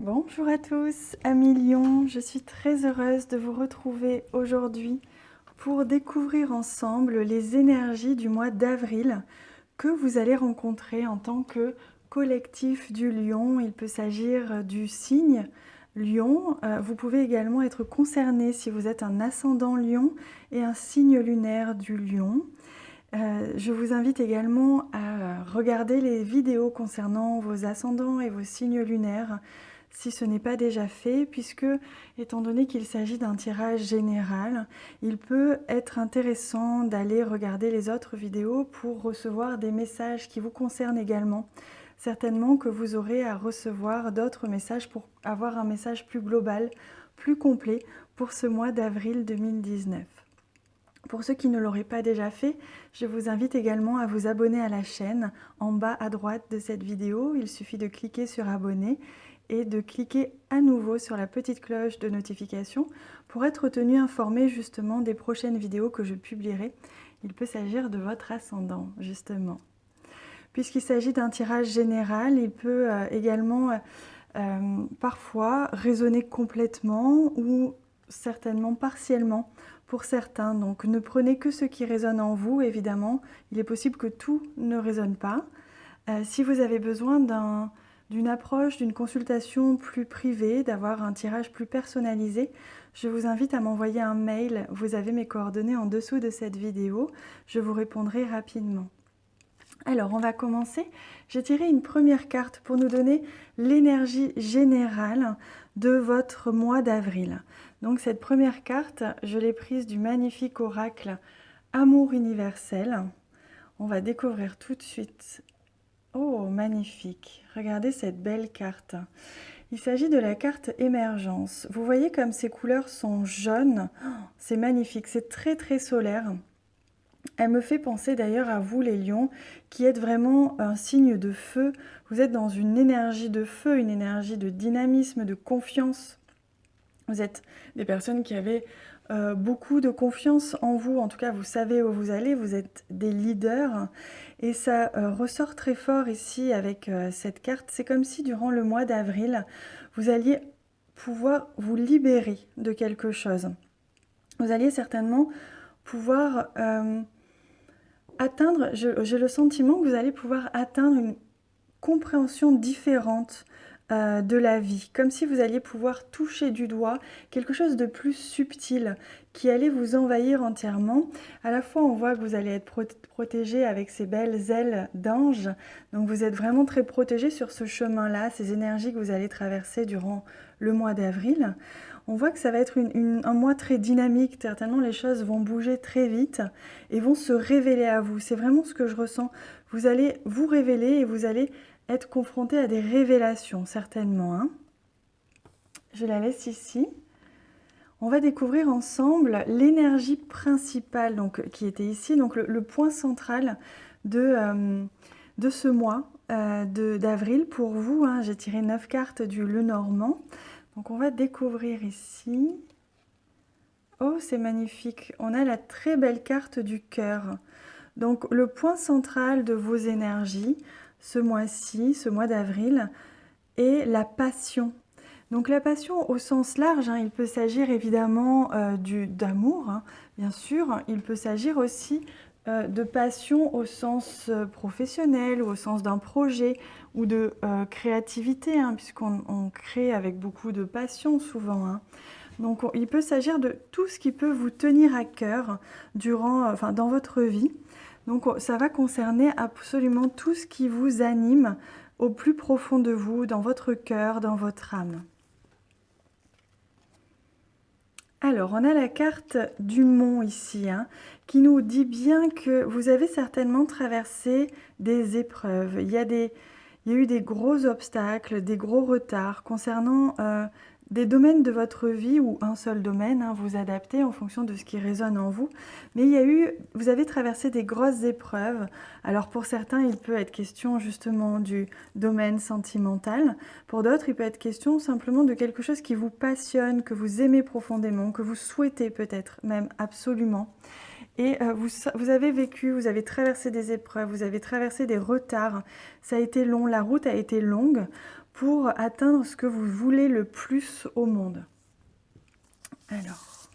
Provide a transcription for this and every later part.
Bonjour à tous, amis Lion, je suis très heureuse de vous retrouver aujourd'hui pour découvrir ensemble les énergies du mois d'avril que vous allez rencontrer en tant que collectif du Lion. Il peut s'agir du signe Lion. Vous pouvez également être concerné si vous êtes un ascendant Lion et un signe lunaire du Lion. Je vous invite également à regarder les vidéos concernant vos ascendants et vos signes lunaires si ce n'est pas déjà fait, puisque étant donné qu'il s'agit d'un tirage général, il peut être intéressant d'aller regarder les autres vidéos pour recevoir des messages qui vous concernent également. Certainement que vous aurez à recevoir d'autres messages pour avoir un message plus global, plus complet pour ce mois d'avril 2019. Pour ceux qui ne l'auraient pas déjà fait, je vous invite également à vous abonner à la chaîne en bas à droite de cette vidéo. Il suffit de cliquer sur abonner et de cliquer à nouveau sur la petite cloche de notification pour être tenu informé justement des prochaines vidéos que je publierai. Il peut s'agir de votre ascendant justement. Puisqu'il s'agit d'un tirage général, il peut également parfois résonner complètement ou certainement partiellement pour certains. Donc ne prenez que ce qui résonne en vous, évidemment. Il est possible que tout ne résonne pas. Si vous avez besoin d'une approche, d'une consultation plus privée, d'avoir un tirage plus personnalisé, je vous invite à m'envoyer un mail. Vous avez mes coordonnées en dessous de cette vidéo. Je vous répondrai rapidement. Alors, on va commencer. J'ai tiré une première carte pour nous donner l'énergie générale de votre mois d'avril. Donc, cette première carte, je l'ai prise du magnifique oracle Amour universel. On va découvrir tout de suite. Oh, magnifique. Regardez cette belle carte. Il s'agit de la carte émergence. Vous voyez comme ces couleurs sont jaunes. C'est magnifique, c'est très très solaire. Elle me fait penser d'ailleurs à vous les lions, qui êtes vraiment un signe de feu. Vous êtes dans une énergie de feu, une énergie de dynamisme, de confiance. Vous êtes des personnes qui avaient beaucoup de confiance en vous, en tout cas vous savez où vous allez, vous êtes des leaders. Et ça ressort très fort ici avec cette carte. C'est comme si durant le mois d'avril, vous alliez pouvoir vous libérer de quelque chose. Vous alliez certainement pouvoir atteindre, j'ai le sentiment que vous allez pouvoir atteindre une compréhension différente de la vie, comme si vous alliez pouvoir toucher du doigt quelque chose de plus subtil qui allait vous envahir entièrement. À la fois, on voit que vous allez être protégé avec ces belles ailes d'ange, donc vous êtes vraiment très protégé sur ce chemin-là, ces énergies que vous allez traverser durant le mois d'avril. On voit que ça va être un mois très dynamique, certainement les choses vont bouger très vite et vont se révéler à vous. C'est vraiment ce que je ressens. Vous allez vous révéler et vous allez être confronté à des révélations, certainement. Hein. Je la laisse ici. On va découvrir ensemble l'énergie principale donc, qui était ici, donc le point central de ce mois d'avril pour vous. Hein. J'ai tiré 9 cartes du Lenormand. Donc on va découvrir ici. Oh, c'est magnifique. On a la très belle carte du cœur. Donc le point central de vos énergies, ce mois-ci, ce mois d'avril, est la passion. Donc la passion au sens large, hein, il peut s'agir évidemment d'amour, hein, bien sûr. Il peut s'agir aussi de passion au sens professionnel ou au sens d'un projet ou de créativité, hein, puisqu'on crée avec beaucoup de passion souvent. Hein. Donc il peut s'agir de tout ce qui peut vous tenir à cœur dans votre vie. Donc ça va concerner absolument tout ce qui vous anime au plus profond de vous, dans votre cœur, dans votre âme. Alors, on a la carte du mont ici, hein, qui nous dit bien que vous avez certainement traversé des épreuves. Il y a eu des gros obstacles, des gros retards concernant des domaines de votre vie ou un seul domaine, hein, vous adaptez en fonction de ce qui résonne en vous. Mais vous avez traversé des grosses épreuves. Alors pour certains, il peut être question justement du domaine sentimental. Pour d'autres, il peut être question simplement de quelque chose qui vous passionne, que vous aimez profondément, que vous souhaitez peut-être même absolument. Et vous avez vécu, vous avez traversé des épreuves, vous avez traversé des retards. Ça a été long, la route a été longue. pour atteindre ce que vous voulez le plus au monde. Alors,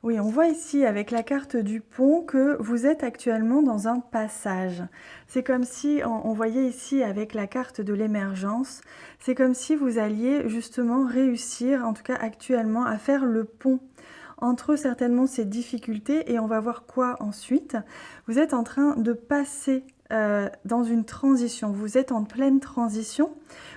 oui, on voit ici avec la carte du pont que vous êtes actuellement dans un passage. C'est comme si, on voyait ici avec la carte de l'émergence, c'est comme si vous alliez justement réussir, en tout cas actuellement, à faire le pont entre certainement ces difficultés et on va voir quoi ensuite. Vous êtes en train de passer dans une transition, vous êtes en pleine transition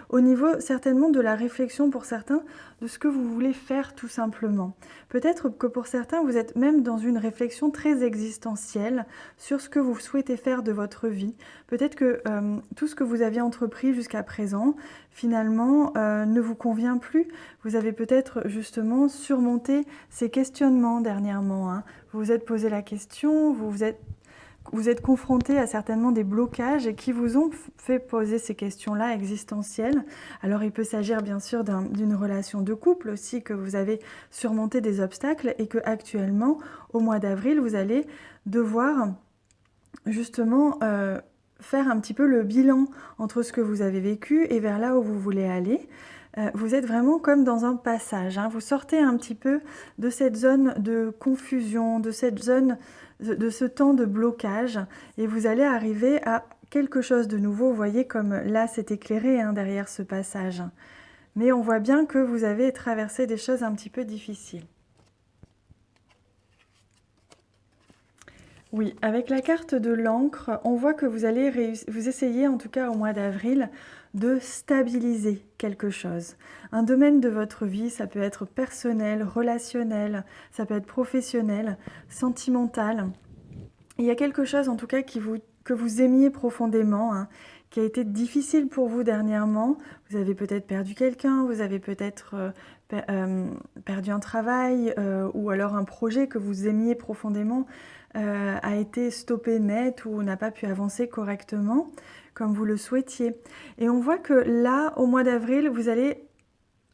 au niveau certainement de la réflexion pour certains de ce que vous voulez faire tout simplement. Peut-être que pour certains vous êtes même dans une réflexion très existentielle sur ce que vous souhaitez faire de votre vie. Peut-être que tout ce que vous aviez entrepris jusqu'à présent finalement ne vous convient plus. Vous avez peut-être justement surmonté ces questionnements dernièrement, hein. Vous vous êtes posé la question, vous êtes confronté à certainement des blocages qui vous ont fait poser ces questions-là existentielles. Alors il peut s'agir bien sûr d'une relation de couple aussi, que vous avez surmonté des obstacles et que actuellement, au mois d'avril, vous allez devoir justement faire un petit peu le bilan entre ce que vous avez vécu et vers là où vous voulez aller. Vous êtes vraiment comme dans un passage, hein. Vous sortez un petit peu de cette zone de confusion, de cette zone, de ce temps de blocage, et vous allez arriver à quelque chose de nouveau. Vous voyez comme là c'est éclairé, hein, derrière ce passage. Mais on voit bien que vous avez traversé des choses un petit peu difficiles. Oui, avec la carte de l'encre, on voit que vous allez vous essayez en tout cas au mois d'avril de stabiliser quelque chose. Un domaine de votre vie, ça peut être personnel, relationnel, ça peut être professionnel, sentimental. Il y a quelque chose en tout cas que vous aimiez profondément, hein, qui a été difficile pour vous dernièrement. Vous avez peut-être perdu quelqu'un, vous avez peut-être perdu un travail ou alors un projet que vous aimiez profondément a été stoppé net ou n'a pas pu avancer correctement comme vous le souhaitiez. Et on voit que là, au mois d'avril, vous allez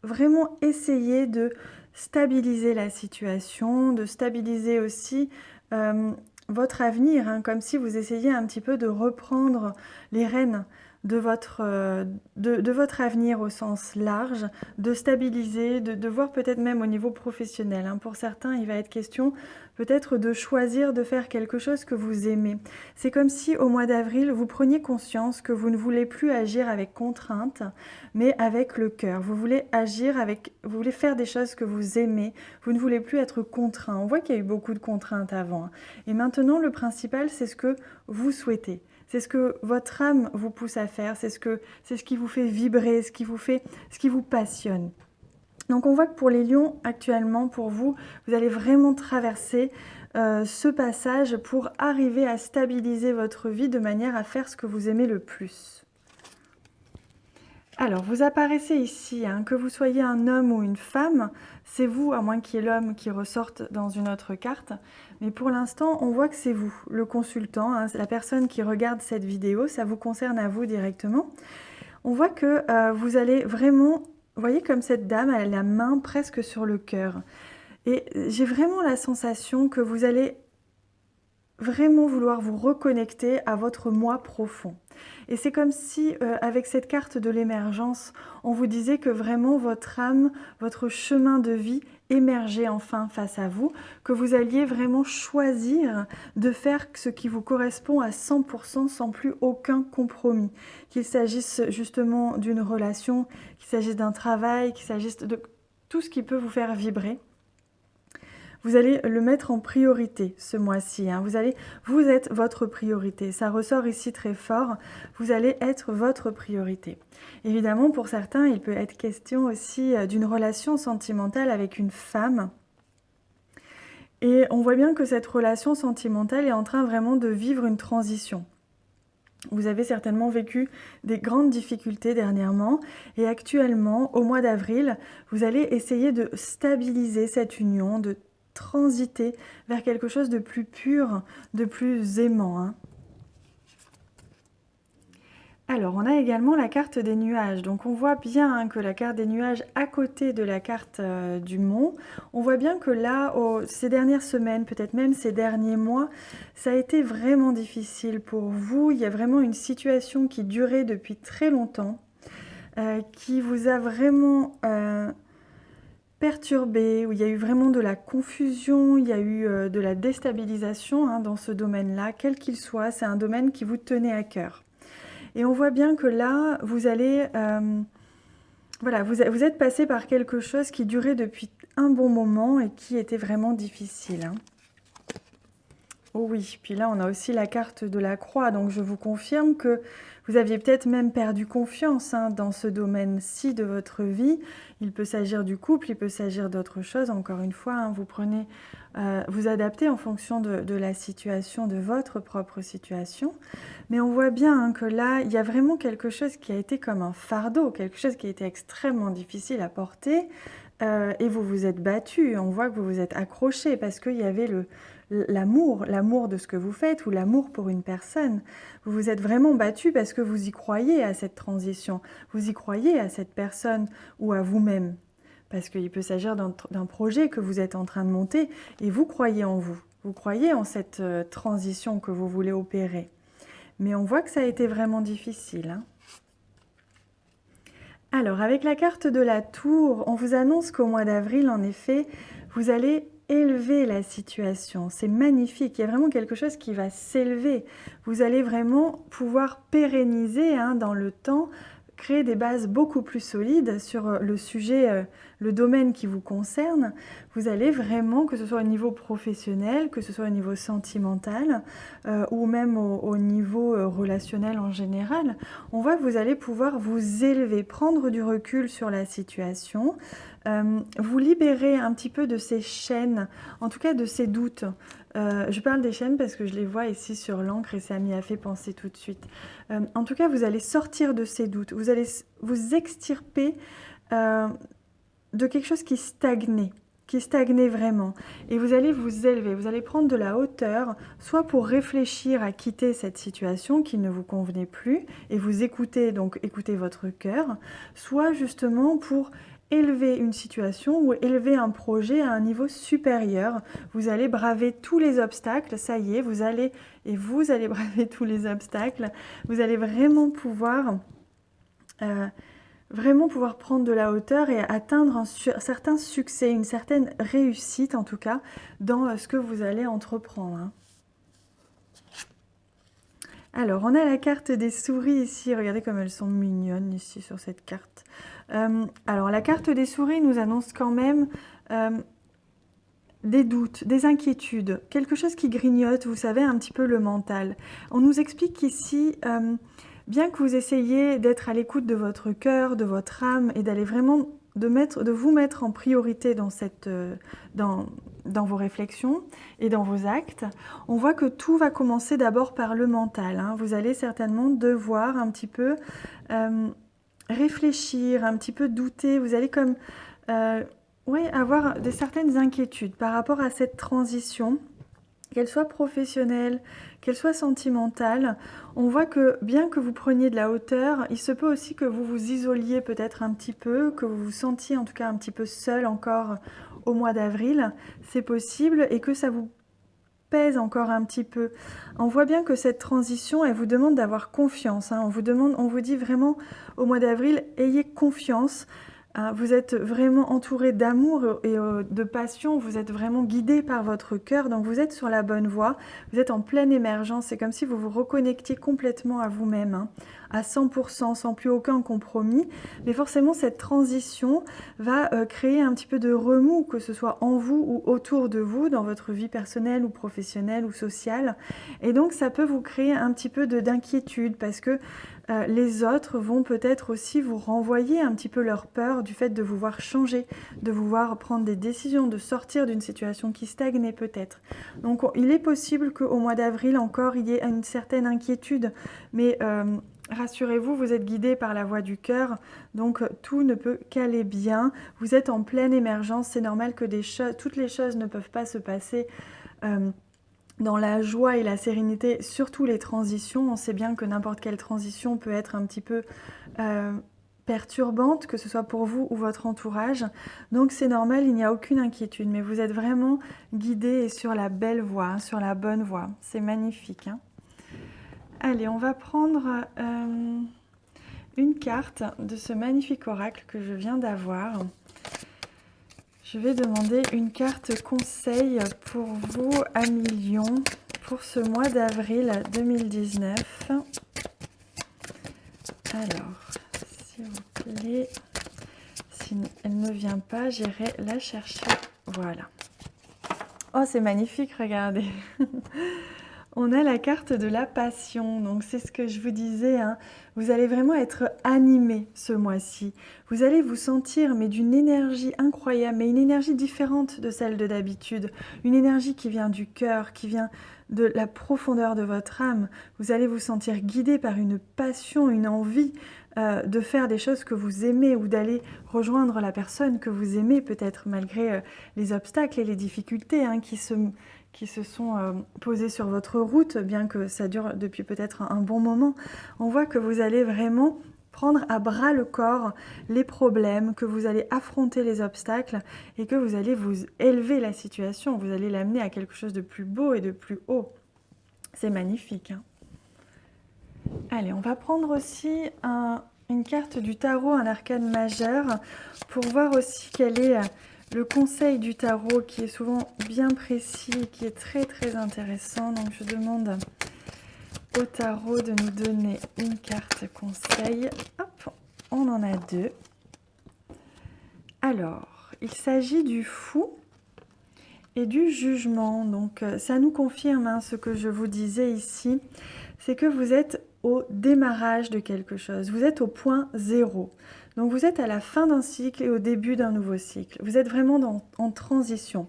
vraiment essayer de stabiliser la situation, de stabiliser aussi votre avenir, hein, comme si vous essayiez un petit peu de reprendre les rênes de votre avenir au sens large, de stabiliser, de voir peut-être même au niveau professionnel, hein. Pour certains, il va être question peut-être de choisir de faire quelque chose que vous aimez. C'est comme si au mois d'avril, vous preniez conscience que vous ne voulez plus agir avec contrainte, mais avec le cœur. Vous voulez vous voulez faire des choses que vous aimez, vous ne voulez plus être contraint. On voit qu'il y a eu beaucoup de contraintes avant, hein. Et maintenant, le principal, c'est ce que vous souhaitez. C'est ce que votre âme vous pousse à faire, c'est ce qui vous fait vibrer, ce qui vous passionne. Donc on voit que pour les lions, actuellement, pour vous, vous allez vraiment traverser ce passage pour arriver à stabiliser votre vie de manière à faire ce que vous aimez le plus. Alors, vous apparaissez ici, hein, que vous soyez un homme ou une femme, c'est vous, à moins qu'il y ait l'homme qui ressorte dans une autre carte. Mais pour l'instant, on voit que c'est vous, le consultant, hein, la personne qui regarde cette vidéo, ça vous concerne à vous directement. On voit que vous allez vraiment, vous voyez comme cette dame, elle a la main presque sur le cœur. Et j'ai vraiment la sensation que vous allez vraiment vouloir vous reconnecter à votre moi profond. Et c'est comme si, avec cette carte de l'émergence, on vous disait que vraiment votre âme, votre chemin de vie émergeait enfin face à vous, que vous alliez vraiment choisir de faire ce qui vous correspond à 100% sans plus aucun compromis. Qu'il s'agisse justement d'une relation, qu'il s'agisse d'un travail, qu'il s'agisse de tout ce qui peut vous faire vibrer. Vous allez le mettre en priorité ce mois-ci, hein. Vous êtes votre priorité. Ça ressort ici très fort. Vous allez être votre priorité. Évidemment, pour certains, il peut être question aussi d'une relation sentimentale avec une femme. Et on voit bien que cette relation sentimentale est en train vraiment de vivre une transition. Vous avez certainement vécu des grandes difficultés dernièrement et actuellement, au mois d'avril, vous allez essayer de stabiliser cette union, de transiter vers quelque chose de plus pur, de plus aimant, hein. Alors, on a également la carte des nuages. Donc, on voit bien, hein, que la carte des nuages à côté de la carte du mont, on voit bien que là, ces dernières semaines, peut-être même ces derniers mois, ça a été vraiment difficile pour vous. Il y a vraiment une situation qui durait depuis très longtemps. qui vous a vraiment perturbé, où il y a eu vraiment de la confusion, il y a eu de la déstabilisation hein, dans ce domaine-là, quel qu'il soit, c'est un domaine qui vous tenait à cœur. Et on voit bien que là, vous allez... voilà, vous êtes passé par quelque chose qui durait depuis un bon moment et qui était vraiment difficile. Hein. Oh oui, puis là on a aussi la carte de la croix, donc je vous confirme que vous aviez peut-être même perdu confiance hein, dans ce domaine-ci de votre vie. Il peut s'agir du couple, il peut s'agir d'autre chose. Encore une fois, hein, vous prenez, vous adaptez en fonction de la situation, de votre propre situation. Mais on voit bien hein, que là, il y a vraiment quelque chose qui a été comme un fardeau, quelque chose qui a été extrêmement difficile à porter. Et vous vous êtes battu, on voit que vous vous êtes accroché parce qu'il y avait l'amour de ce que vous faites ou l'amour pour une personne. Vous vous êtes vraiment battu parce que vous y croyez à cette transition, vous y croyez à cette personne ou à vous-même. Parce qu'il peut s'agir d'un projet que vous êtes en train de monter et vous croyez en vous. Vous croyez en cette transition que vous voulez opérer. Mais on voit que ça a été vraiment difficile. Hein. Alors, avec la carte de la tour, on vous annonce qu'au mois d'avril, en effet, vous allez élever la situation. C'est magnifique, il y a vraiment quelque chose qui va s'élever. Vous allez vraiment pouvoir pérenniser hein, dans le temps, créer des bases beaucoup plus solides sur le sujet, le domaine qui vous concerne. Vous allez vraiment, que ce soit au niveau professionnel, que ce soit au niveau sentimental ou même au niveau relationnel en général, on voit que vous allez pouvoir vous élever, prendre du recul sur la situation, vous libérer un petit peu de ces chaînes, en tout cas de ces doutes. Je parle des chaînes parce que je les vois ici sur l'encre et ça m'y a fait penser tout de suite. En tout cas, vous allez sortir de ces doutes, vous allez vous extirper de quelque chose qui stagnait vraiment. Et vous allez vous élever, vous allez prendre de la hauteur, soit pour réfléchir à quitter cette situation qui ne vous convenait plus, et vous écouter, donc écouter votre cœur, soit justement pour élever une situation ou élever un projet à un niveau supérieur. Vous allez braver tous les obstacles, ça y est, vous allez braver tous les obstacles. Vous allez vraiment pouvoir prendre de la hauteur et atteindre un certain succès, une certaine réussite en tout cas, dans ce que vous allez entreprendre. Hein. Alors, on a la carte des souris ici. Regardez comme elles sont mignonnes ici sur cette carte. Alors, la carte des souris nous annonce quand même des doutes, des inquiétudes, quelque chose qui grignote, vous savez, un petit peu le mental. On nous explique qu'ici, bien que vous essayiez d'être à l'écoute de votre cœur, de votre âme, et d'aller vraiment de vous mettre en priorité dans vos réflexions et dans vos actes, on voit que tout va commencer d'abord par le mental. Hein. Vous allez certainement devoir un petit peu réfléchir, un petit peu douter. Vous allez comme avoir certaines inquiétudes par rapport à cette transition, qu'elle soit professionnelle, qu'elle soit sentimentale. On voit que bien que vous preniez de la hauteur, il se peut aussi que vous vous isoliez peut-être un petit peu, que vous vous sentiez en tout cas un petit peu seul encore au mois d'avril. C'est possible et que ça vous pèse encore un petit peu. On voit bien que cette transition, elle vous demande d'avoir confiance. Hein. On vous dit vraiment au mois d'avril, ayez confiance. Vous êtes vraiment entouré d'amour et de passion, vous êtes vraiment guidé par votre cœur, donc vous êtes sur la bonne voie, vous êtes en pleine émergence, c'est comme si vous vous reconnectiez complètement à vous-même, hein, à 100%, sans plus aucun compromis. Mais forcément, cette transition va créer un petit peu de remous, que ce soit en vous ou autour de vous, dans votre vie personnelle ou professionnelle ou sociale. Et donc, ça peut vous créer un petit peu d'inquiétude parce que les autres vont peut-être aussi vous renvoyer un petit peu leur peur du fait de vous voir changer, de vous voir prendre des décisions, de sortir d'une situation qui stagnait peut-être. Donc il est possible qu'au mois d'avril encore il y ait une certaine inquiétude, mais rassurez-vous, vous êtes guidé par la voix du cœur, donc tout ne peut qu'aller bien. Vous êtes en pleine émergence, c'est normal que toutes les choses ne peuvent pas se passer dans la joie et la sérénité, surtout les transitions. On sait bien que n'importe quelle transition peut être un petit peu perturbante, que ce soit pour vous ou votre entourage. Donc c'est normal, il n'y a aucune inquiétude, mais vous êtes vraiment guidé et sur la belle voie, hein, sur la bonne voie. C'est magnifique. Hein. Allez, on va prendre une carte de ce magnifique oracle que je viens d'avoir. Je vais demander une carte conseil pour vous, amis Lion, pour ce mois d'avril 2019. Alors, s'il vous plaît, si elle ne vient pas, j'irai la chercher. Voilà. Oh, c'est magnifique, regardez. On a la carte de la passion, donc c'est ce que je vous disais, hein. Vous allez vraiment être animé ce mois-ci. Vous allez vous sentir, mais d'une énergie incroyable, mais une énergie différente de celle de d'habitude. Une énergie qui vient du cœur, qui vient de la profondeur de votre âme. Vous allez vous sentir guidé par une passion, une envie de faire des choses que vous aimez ou d'aller rejoindre la personne que vous aimez, peut-être malgré les obstacles et les difficultés hein, qui se sont posés sur votre route, bien que ça dure depuis peut-être un bon moment. On voit que vous allez vraiment prendre à bras le corps les problèmes, que vous allez affronter les obstacles et que vous allez vous élever la situation, vous allez l'amener à quelque chose de plus beau et de plus haut. C'est magnifique. Hein. Allez, on va prendre aussi une carte du tarot, un arcane majeur, pour voir aussi quel est le conseil du tarot qui est souvent bien précis, qui est très très intéressant. Donc je demande au tarot de nous donner une carte conseil. Hop, on en a deux. Alors, il s'agit du fou et du jugement. Donc ça nous confirme hein, ce que je vous disais ici, c'est que vous êtes au démarrage de quelque chose. Vous êtes au point zéro. Donc vous êtes à la fin d'un cycle et au début d'un nouveau cycle. Vous êtes vraiment en transition.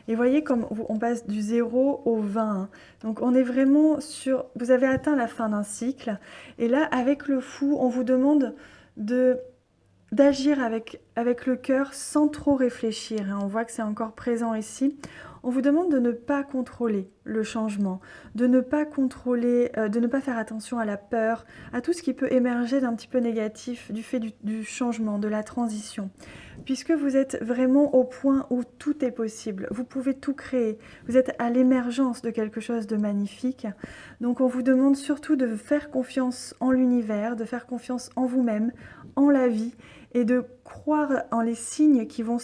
Et voyez comme on passe du 0 au 20. Donc on est vraiment sur... Vous avez atteint la fin d'un cycle. Et là, avec le fou, on vous demande d'agir avec le cœur sans trop réfléchir. On voit que c'est encore présent ici. On vous demande de ne pas contrôler le changement, de ne pas contrôler, de ne pas faire attention à la peur, à tout ce qui peut émerger d'un petit peu négatif du fait du changement, de la transition. Puisque vous êtes vraiment au point où tout est possible, vous pouvez tout créer, vous êtes à l'émergence de quelque chose de magnifique. Donc on vous demande surtout de faire confiance en l'univers, de faire confiance en vous-même, en la vie, et de croire en les signes qui vont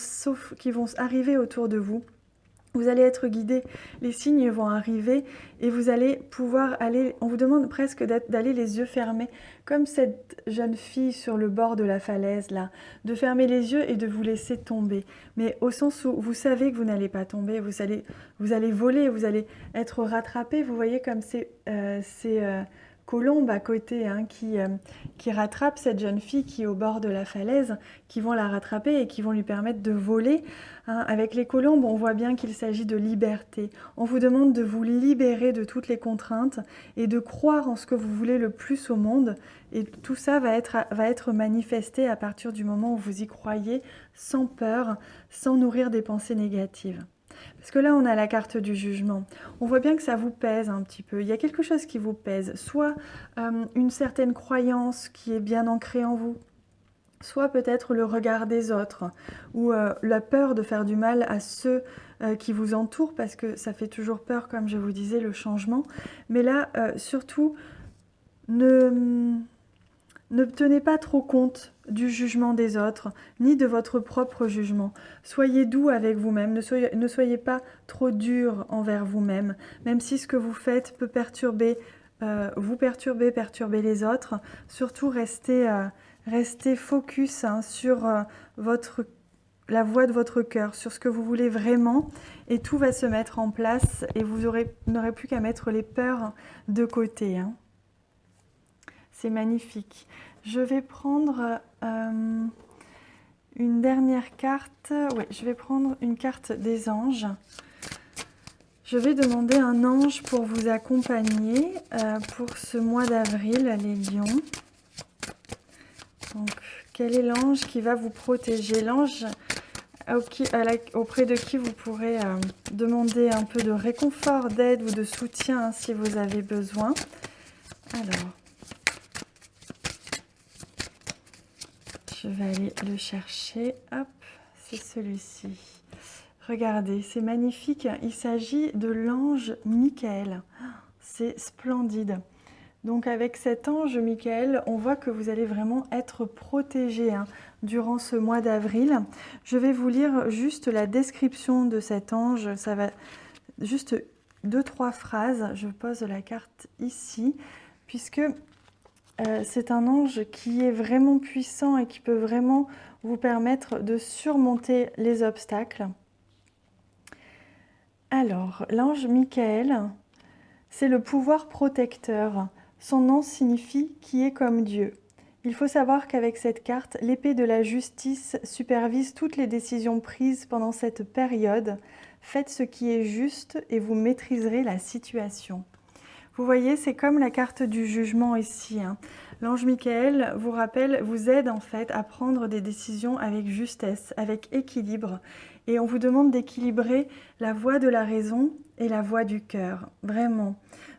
arriver autour de vous. Vous allez être guidé, les signes vont arriver et vous allez pouvoir aller, on vous demande presque d'aller les yeux fermés, comme cette jeune fille sur le bord de la falaise là, de fermer les yeux et de vous laisser tomber. Mais au sens où vous savez que vous n'allez pas tomber, vous allez voler, vous allez être rattrapé, vous voyez comme ces colombes à côté hein, qui rattrapent cette jeune fille qui est au bord de la falaise, qui vont la rattraper et qui vont lui permettre de voler. Hein. Avec les colombes, on voit bien qu'il s'agit de liberté. On vous demande de vous libérer de toutes les contraintes et de croire en ce que vous voulez le plus au monde. Et tout ça va être manifesté à partir du moment où vous y croyez, sans peur, sans nourrir des pensées négatives. Parce que là, on a la carte du jugement. On voit bien que ça vous pèse un petit peu. Il y a quelque chose qui vous pèse. Soit une certaine croyance qui est bien ancrée en vous, soit peut-être le regard des autres, ou la peur de faire du mal à ceux qui vous entourent, parce que ça fait toujours peur, comme je vous disais, le changement. Mais là, surtout, ne tenez pas trop compte du jugement des autres, ni de votre propre jugement. Soyez doux avec vous-même, ne soyez pas trop dur envers vous-même, même si ce que vous faites peut perturber les autres. Surtout, restez focus hein, sur la voix de votre cœur, sur ce que vous voulez vraiment, et tout va se mettre en place, et vous n'aurez plus qu'à mettre les peurs de côté. Hein. C'est magnifique. Je vais prendre une dernière carte. Oui, je vais prendre une carte des anges. Je vais demander un ange pour vous accompagner pour ce mois d'avril, les lions. Donc, quel est l'ange qui va vous protéger? L'ange auprès de qui vous pourrez demander un peu de réconfort, d'aide ou de soutien hein, si vous avez besoin. Alors, je vais aller le chercher. Hop, c'est celui-ci. Regardez, c'est magnifique. Il s'agit de l'ange Michael. C'est splendide. Donc avec cet ange Michael, on voit que vous allez vraiment être protégé durant ce mois d'avril. Je vais vous lire juste la description de cet ange. Ça va juste 2-3 phrases. Je pose la carte ici, puisque c'est un ange qui est vraiment puissant et qui peut vraiment vous permettre de surmonter les obstacles. Alors, l'ange Michael, c'est le pouvoir protecteur. Son nom signifie « qui est comme Dieu ». Il faut savoir qu'avec cette carte, l'épée de la justice supervise toutes les décisions prises pendant cette période. Faites ce qui est juste et vous maîtriserez la situation. Vous voyez, c'est comme la carte du jugement ici. L'ange Michael vous rappelle, vous aide en fait à prendre des décisions avec justesse, avec équilibre. Et on vous demande d'équilibrer la voix de la raison et la voix du cœur, vraiment.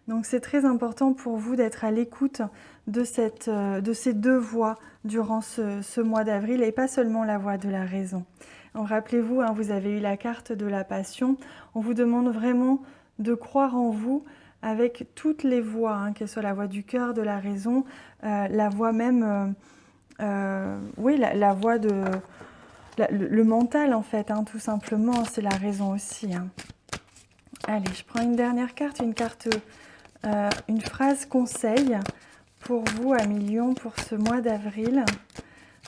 Donc c'est très important pour vous d'être à l'écoute de ces deux voix durant ce mois d'avril et pas seulement la voix de la raison. Rappelez-vous, vous avez eu la carte de la passion. On vous demande vraiment de croire en vous avec toutes les voix, qu'elle soit la voix du cœur, de la raison, la voix même, oui, la voix de... le mental en fait, tout simplement, c'est la raison aussi. Allez, je prends une dernière carte, une phrase conseil pour vous à Million pour ce mois d'avril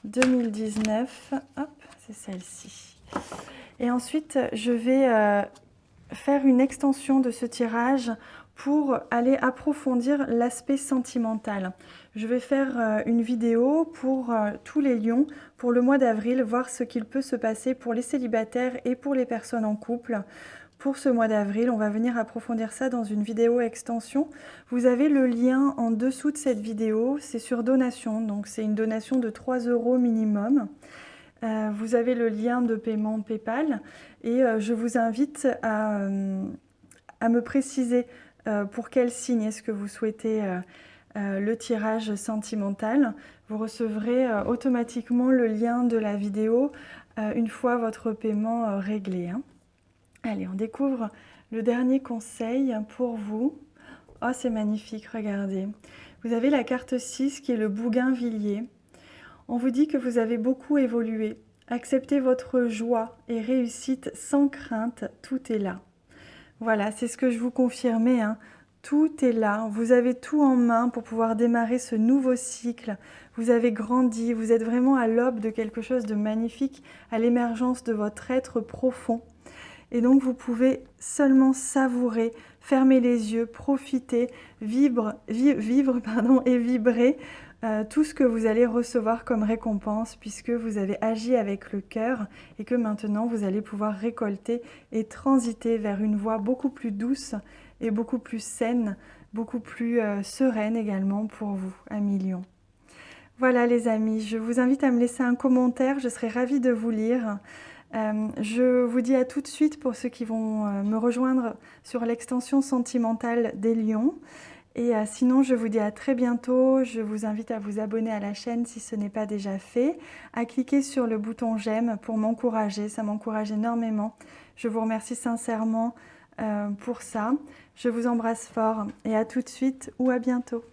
2019. Hop, c'est celle-ci. Et ensuite, je vais faire une extension de ce tirage pour aller approfondir l'aspect sentimental. Je vais faire une vidéo pour tous les lions pour le mois d'avril, voir ce qu'il peut se passer pour les célibataires et pour les personnes en couple. Pour ce mois d'avril, on va venir approfondir ça dans une vidéo extension. Vous avez le lien en dessous de cette vidéo, c'est sur donation, donc c'est une donation de 3 € minimum. Vous avez le lien de paiement PayPal et je vous invite à me préciser pour quel signe est-ce que vous souhaitez le tirage sentimental. Vous recevrez automatiquement le lien de la vidéo une fois votre paiement réglé. Allez, on découvre le dernier conseil pour vous. Oh, c'est magnifique, regardez. Vous avez la carte 6 qui est le bougainvillier. On vous dit que vous avez beaucoup évolué. Acceptez votre joie et réussite sans crainte, tout est là. Voilà, c'est ce que je vous confirmais. Tout est là, vous avez tout en main pour pouvoir démarrer ce nouveau cycle. Vous avez grandi, vous êtes vraiment à l'aube de quelque chose de magnifique, à l'émergence de votre être profond. Et donc vous pouvez seulement savourer, fermer les yeux, profiter, vivre et vibrer tout ce que vous allez recevoir comme récompense puisque vous avez agi avec le cœur et que maintenant vous allez pouvoir récolter et transiter vers une voie beaucoup plus douce et beaucoup plus saine, beaucoup plus sereine également pour vous, à Million. Voilà les amis, je vous invite à me laisser un commentaire, je serai ravie de vous lire. Je vous dis à tout de suite pour ceux qui vont me rejoindre sur l'extension sentimentale des lions. Et sinon, je vous dis à très bientôt. Je vous invite à vous abonner à la chaîne si ce n'est pas déjà fait, à cliquer sur le bouton j'aime pour m'encourager. Ça m'encourage énormément. Je vous remercie sincèrement pour ça. Je vous embrasse fort et à tout de suite ou à bientôt.